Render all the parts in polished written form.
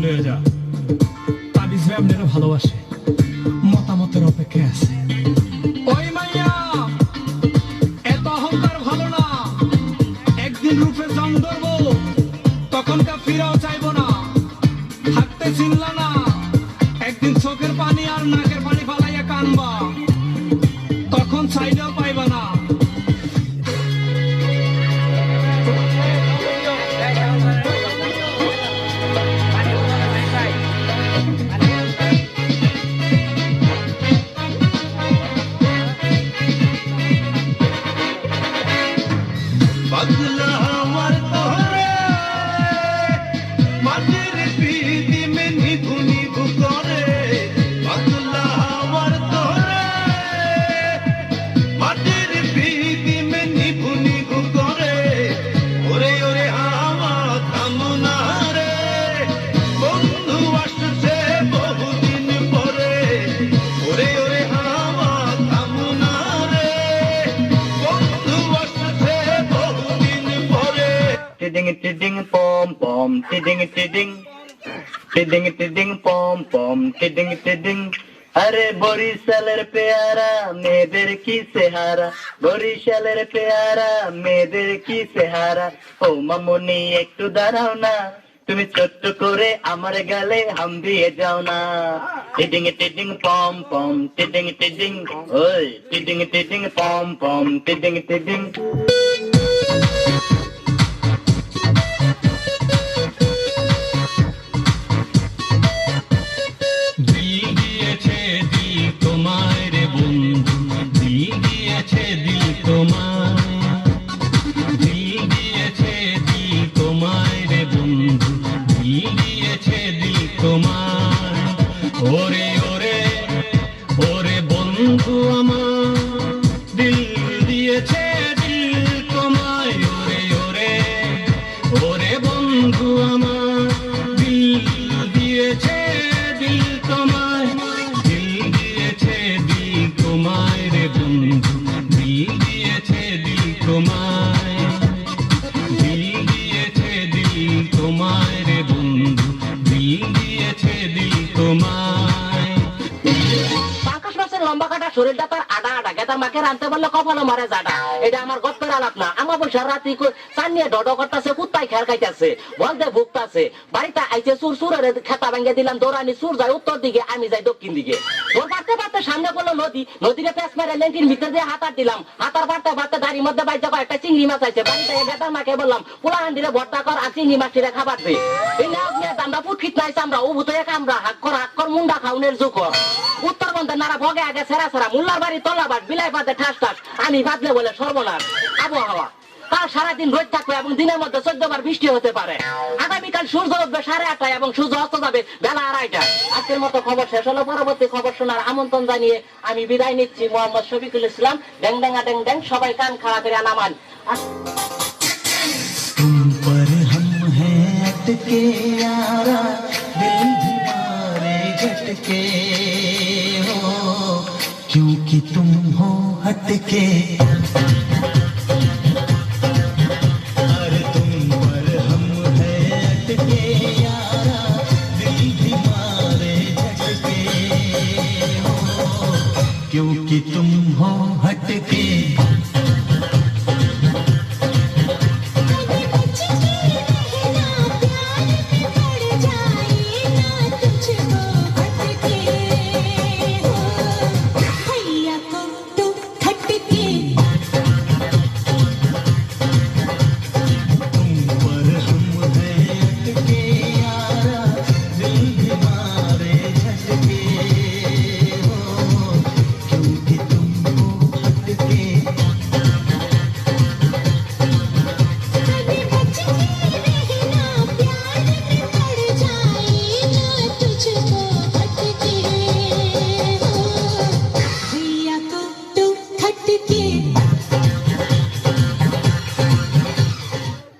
হয়ে যা। তাবিজ ভাই আপনারা ভালোবাসে, মতামতের অপেক্ষায় আছে। ওই মাইয়া এত অহংকার ভালো না, একদিন রূপে জং ধরবো, তখনকার ফিরাও চাইবো না। থাকতে চিনলা না, একদিন চোখের পানি আর নাকের পানি ফালাইয়া কানবা, তখন চাইলেও পাইবা না। পাগলা আমার তোরে মাটির পিড়ি মে নিভু নিভু করে, পাগলা আমার তোরে মাটির পিড়ি মে নিভু নিভু করে। ওরে ওরে হাওয়া থামো না রে, বন্ধু আসছে বহুদিন পরে। ওরে ওরে হাওয়া থামো না রে, বন্ধু আসছে বহুদিন পরে। টিডিং টিডিং পম পম টিডিং টিডিং, টিডিং টিডিং পম পম টিডিং টিডিং। আরে বরিশালের পেয়ারা মেয়েদের কি চেহারা, বরিশালের পেয়ারা মেয়েদের কি চেহারা। ও মামুনি একটু দাঁড়াও না, তুমি ছোট্ট করে আমার গালে হাম দিয়ে যাও না। টিডিং টিডিং পম পম টিডিং টিডিং, ওই টিডিং টিডিং পম পম টিডিং টিডিং। দিল দিয়েছে দিল তোমায় রে বন্ধু, দিল দিয়েছে দিল তোমায়, দিল দিয়েছে দিল তোমায় রে বন্ধু, দিল দিয়েছে দিল তোমায়। ওরে ওরে ওরে বন্ধু আমার, দিল দিয়েছে দিল তোমায়। ওরে ওরে ওরে বন্ধু আমার, দিল দিয়েছে দিল তোমায়, দিল দিয়েছে দিল তোমায় রে বন্ধু, দিল দিয়েছে দিল তোমায়, দিল দিয়েছে দিল তোমায় রে বন্ধু, দিল দিয়েছে দিল তোমায়। পাঙ্কাশ মাছের লম্বা কাটা শরীরটা তার আডা আডা, গেতার মাকে রানতে বললে কপালে মারে জাডা। এটা আমার গপ্পের আলাপ না, আমার বৈশাখ রাত্রি চান নিয়ে ডড করতেছে, কুত্তায় খেয়ার খাইতেছে, বলতে ভুগতাছে। বাড়িতে আইছে সুর সুরের খেতা ভেঙে দিলাম, দৌড়ানি সুর যায় উত্তর দিকে, আমি যাই দক্ষিণ দিকে। দৌড় পারতে পারতে সামনে পড়লো নদী, নদীতে পেঁচ মেরে লেন্টির ভিতর দিয়ে হাতার দিলাম, হাতার পারতে পারতে দাড়ির মধ্যে বাইতে একটা চিংড়ি মাছ আছে। বাড়িতে গেতার মাকে বললাম পোলা হান্ডিরে ভর্তা কর আর চিংড়ি মাছটিরে খাবার দে। এই নাও নিয়ে দামরা ফুটফিট নাই চামড়া ও ভূত কামড়া হাক কর মুন্ডা খাউনের জুকর। উত্তরবঙ্গে নারা ভগে আগে সেরা সেরা, মুল্লার বাড়ি তলাবাট বিলাই পাতে ঠাস ঠাস, আমি বাদলে বলে সর্বনাশ। আবহাওয়া কাল সারাদিন রোদ থাকবে এবং দিনের মধ্যে 14 বার বৃষ্টি হতে পারে। আগামীকাল সূর্য উঠবে 8:30টায় এবং সূর্য অস্ত যাবে বেলা 2:30টায়। আজকের মতো খবর শেষ হলো, পরবর্তী খবর শোনার আমন্ত্রণ জানিয়ে আমি বিদায় নিচ্ছি। মোহাম্মদ শফিকুল ইসলাম। ড্যাং ড্যাঙ্গা ড্যাং ড্যাং, সবাই কান খাড়া করে নামান। तुम पर हम हैं अटके यारा, दिल तुम्हारे झटके हो, क्योंकि तुम हो हटके। अरे तुम पर हम हैं अटके यारा, दिल तुम्हारे झटके हो, क्योंकि तुम हो हटके।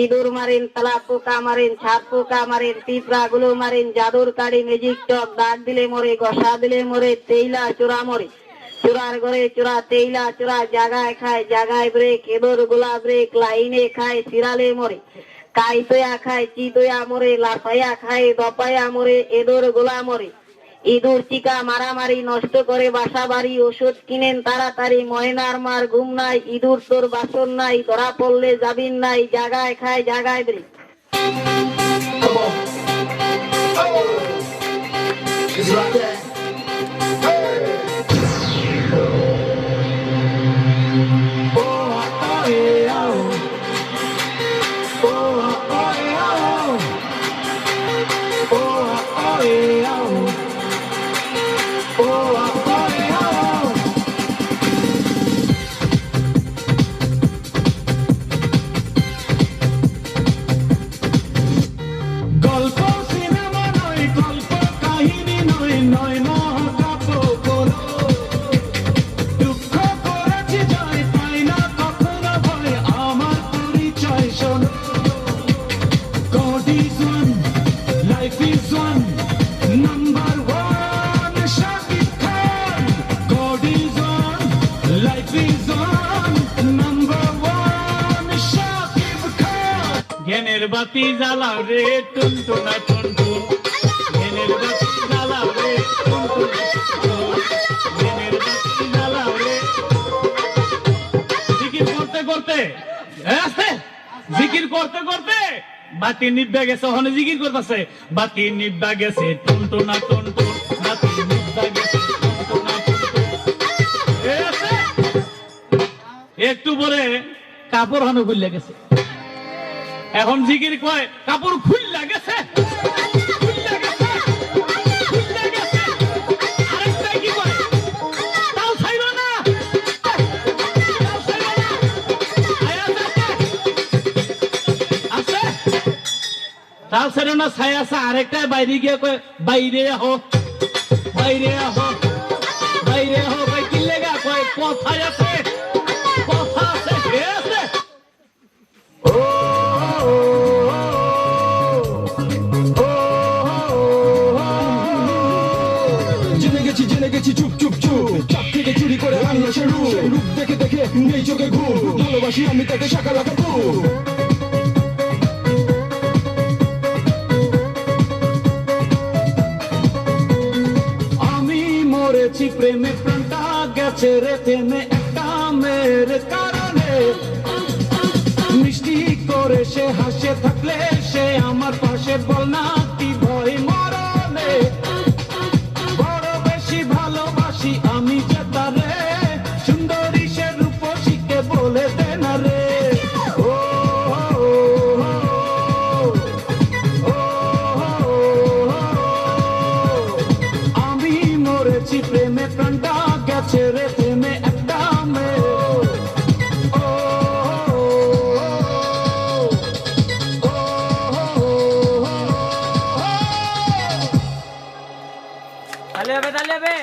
ইঁদুর মারিন, তালা পোকা মারিন, ছাপ পোকা মারিন, পিঁপড়া গুলো মারিন, জাদুর কাড়ি, ম্যাজিক টক, দাগ দিলে মরে, ঘষা দিলে মরে, তেইলা চোরা মরে, চোরার ঘরে চোরা, তেইলা চোরা, জাগায় খায় জাগায় ব্রেক, এদর গোলা ব্রেক, লাইনে খায় সিরালে মরে, কাইতয়া খায় চিতয়া মরে লাফাইয়া খায় দপাইয়া মরে এদোর গোলা মরে ইঁদুর চিকা মারামারি নষ্ট করে বাসা বাড়ি ওষুধ কিনেন তাড়াতাড়ি ময়নার মার ঘুম নাই ইঁদুর তোর বাসন নাই ধরা পড়লে যাবিন নাই জাগায় খায় জাগায় বেরি Come on. Oh, it's right there. Hey. Oh, oh, yeah, oh. Oh, oh, yeah, oh. Oh, oh, yeah, oh. Oh, oh, yeah, oh. গল্প সিনেমা নয় গল্প কাহিনী নয় নয় মহাকাব্য কোনো দুঃখ করেছি জয় পাই না কখনো ভয় আমার পরিচয় শোনো God is one, life is one, number one, Shakib Khan. God is one, life is one, number one, Shakib Khan. জ্ঞানের বাতি জ্বালাও রে টুনটুনা টুনটুন জ্ঞানের বাতি জ্বালাও রে টুনটুনা টুনটুন জ্ঞানের বাতি জ্বালাও রে জিকির করতে করতে আস্তে জিকির করতে করতে বাতি নিভা গেছে ওখানে জিকির করতেছে বাতি নিভা গেছে টুনটুনা টুনটুন বাতি নিভা গেছে টুনটুনা টুনটুন এ আস্তে। একটু পরে কাপড় হানো খুললে গেছে এখন জিকির কয় কাপড় খুললা গেছে খুললা গেছে খুললা গেছে আরেকটা কি কয় তাও ছাইরো না তাও ছাইরো না আয়া যাচ্ছে আছে তাও ছাইরো না ছায়া আছে আরেকটা বাইরে গিয়ে কয় বাইরে আহো বাইরে আহো বাইরে আহো কয় কি লাগা কয় কথায় আছে কথা আছে এ আছে জেনে গেছি চুপ চুপ চুপ চাপ থেকে চুরি করে আনলো সে রূপ দেখে দেখে নেই চোখে ঘুম ভালোবাসি আমি তাকে শাখা লাগাবো আমি মরেছি প্রেমে প্রাণটা গেছে রে থেমে একটা মেয়ের কারণে মিষ্টি করে সে হাসে থাকলে সে আমার পাশে বল না কি ভয় মরণে বড় বেশি ভালোবাসি আমি যে তারে সুন্দরী সে রূপসীকে বলে দে না রে ও আমি মরেছি প্রেমে প্রাণটা গেছে রে থেমে একটা মেয়ে তাহলে হবে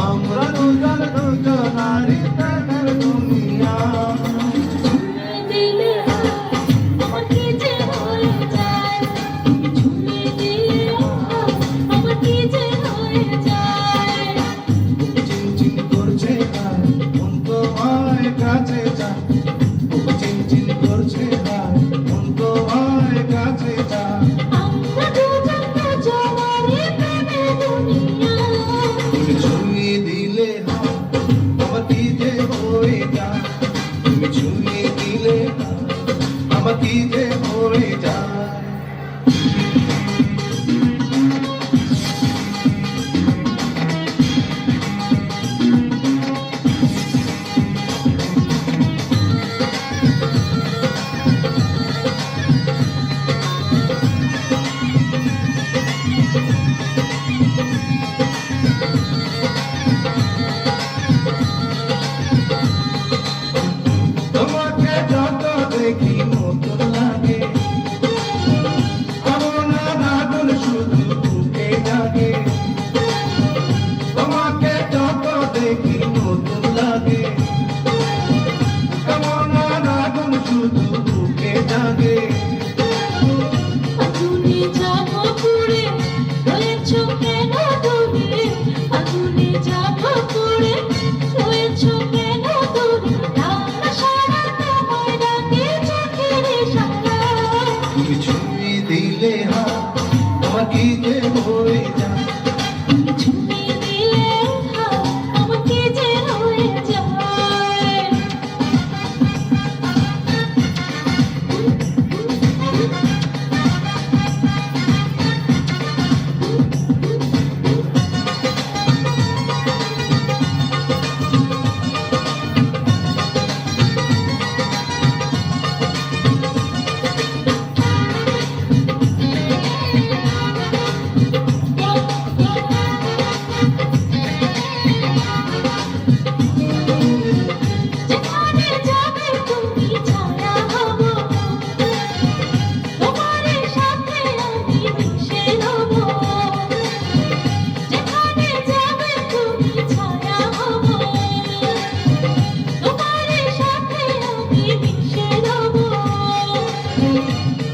আমরা দুজন দুজনারই প্রেমের দুনিয়া চিনচিন করছে গান মন তোমায় কাছে যায় চিনচিন করছে গান মন তোমায় কাছে যায় তুমি ছুঁয়ে দিলে হয় আমার কি যে হয়ে যায় তুমি ছুঁয়ে দিলে হয় আমার কি যে হয়ে যায়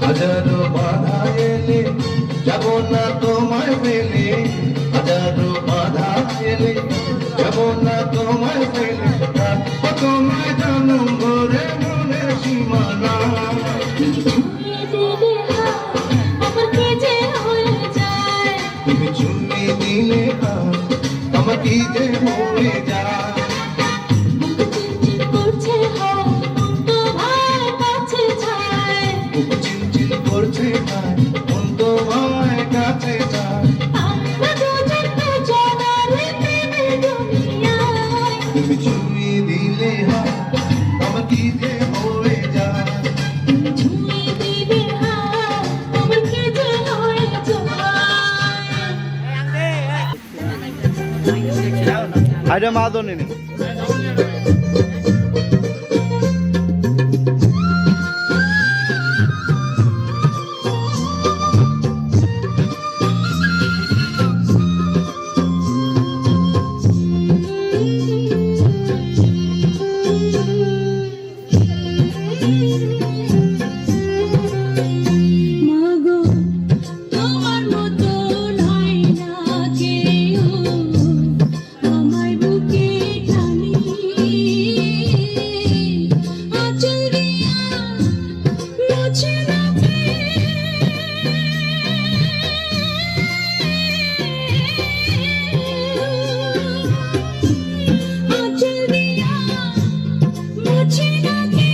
হাজারো বাধা এলে যাব না তোমায় পেলে, হাজারো বাধা এলে যাব না তোমায় পেলে, রাখবো তোমায় জনম ভরে মনের সীমানা। তুমি চুমে দিলে হাত আমার কি যে হয়ে যায়। বুক চিনচিন করছে ভাই মন তোমায় কাছে যায়। তুমি চুমে দিলে হাত আমার কি যে হয়ে যায়। আইডা মাদনি নি মাগো তোমার মতো নাই না কেউ আমার বুকে টানি আঁচল দিয়া মুছে নাতে আঁচল দিয়া মুছে নাতে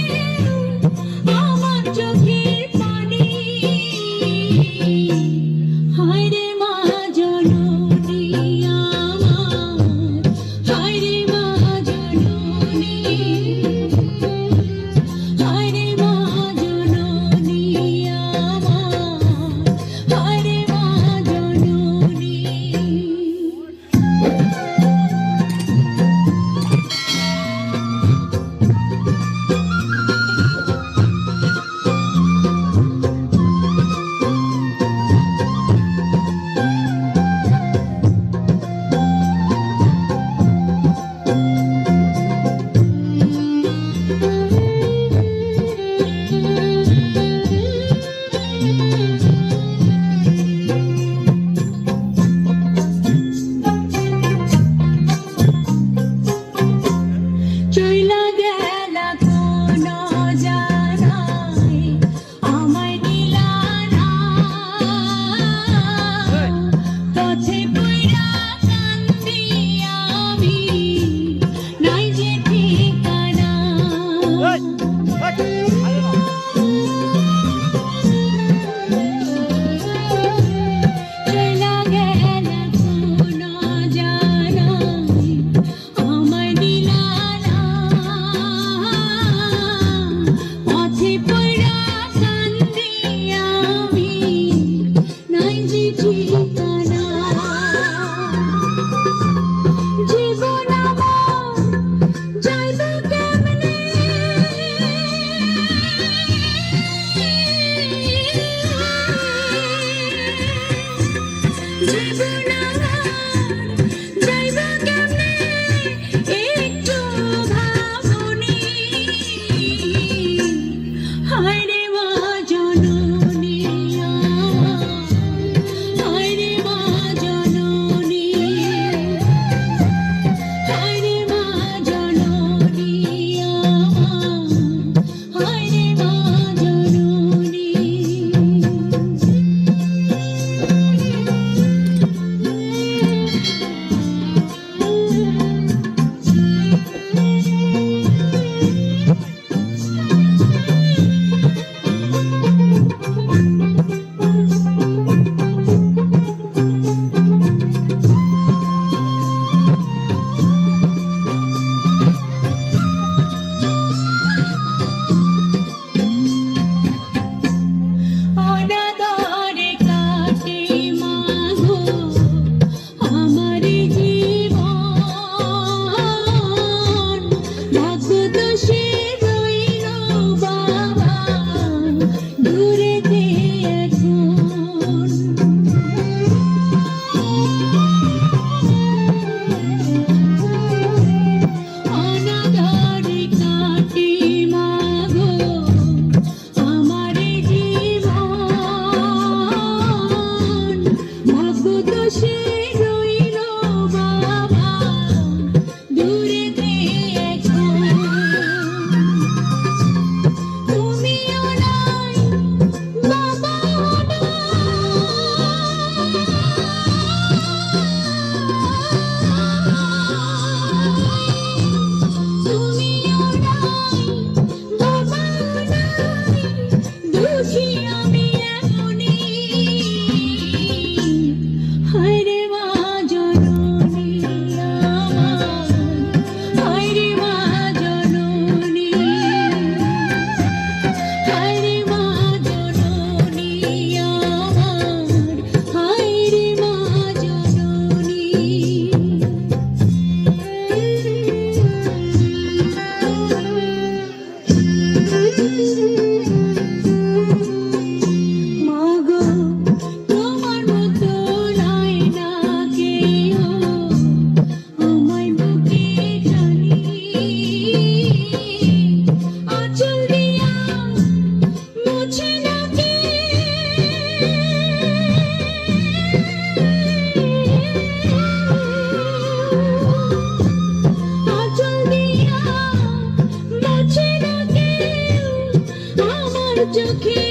চোখে